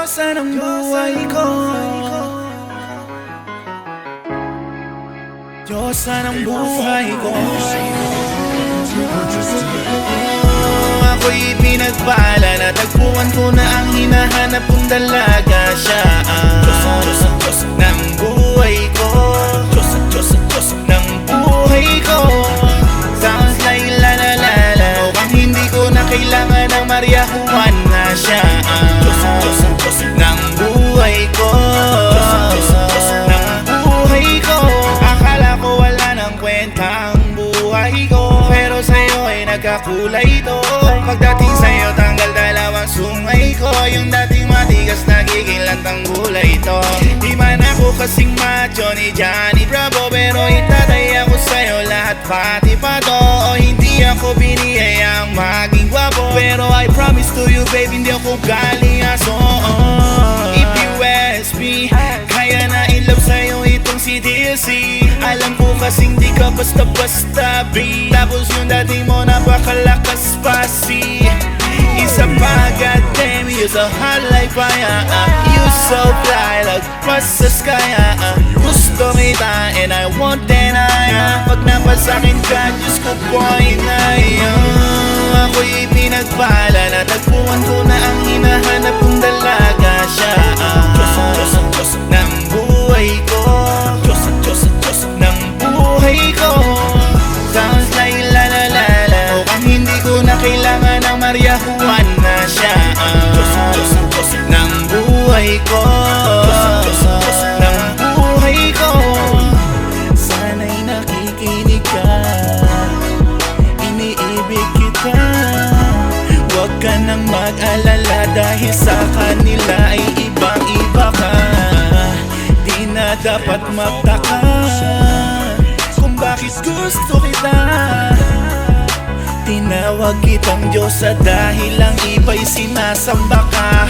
Diyosa ng buhay ko, Diyosa ng buhay ko. Ako'y pinagpala, natagpuan ko na ang hinahanap kong dalaga. Siya ng buhay ko, ng buhay ko. Sounds like la la la la. Mukhang hindi ko na kailangan ng Maria Juana. Siya ng buhay ko, ng buhay ko. Akala ko wala ng kwenta ang buhay ko, pero sa'yo ay nagkakulay ito. Pagdating sa'yo tanggal dalawang sungay ko. Yung dating matigas nagiging lantang gulay ito. Di man ako kasing macho ni Johnny Bravo, pero itatay ako sa'yo lahat pati pa to. O hindi ako binihayang maging gwapo, pero I promise to you babe, hindi ako galing aso. If you ask me, kaya na in love sa'yo itong si TLC. Alam ko kasing di ka basta-basta B, tapos yung dating mo napakalakas pa si. Isa pa, goddamn, you're so hot like fire. You so fly like past sa sky. Gusto kita and I won't deny. Pag napasakin ka, Diyos ko po inay. Ako'y pinagpala, natagpuan ko na ang hinahanap kong dalaga. Siya ng buhay ko, ng buhay ko. Sounds like la la la la. Mukhang hindi ko na kailangan ng Maria Juana. Siya ng buhay ko, ng buhay ko. Sana'y nakikinig ka, iniibig kita. Huwag ka nang mag-alala, dahil sa kanila ay ibang-iba ka. Di na dapat magtaka kung bakit gusto kita. Tinawag kitang Diyosa dahil ang iba'y sinasamba ka.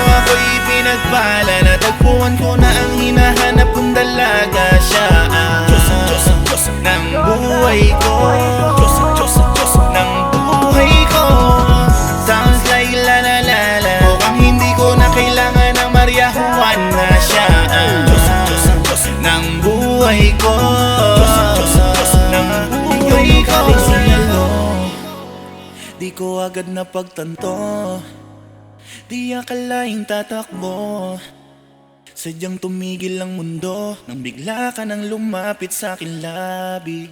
Ako'y pinagpala, natagpuan ko na ang hinahanap kong dalaga. Siya ng buhay ko, ng buhay ko. Sounds like la la la la. Mukhang hindi ko na kailangan ng Maria Juana. Siya ng buhay ko, ng buhay ko. Di ko agad napagtanto, di akalaing tatakbo. Sadyang tumigil ang mundo nang bigla ka nang lumapit sa akin labig.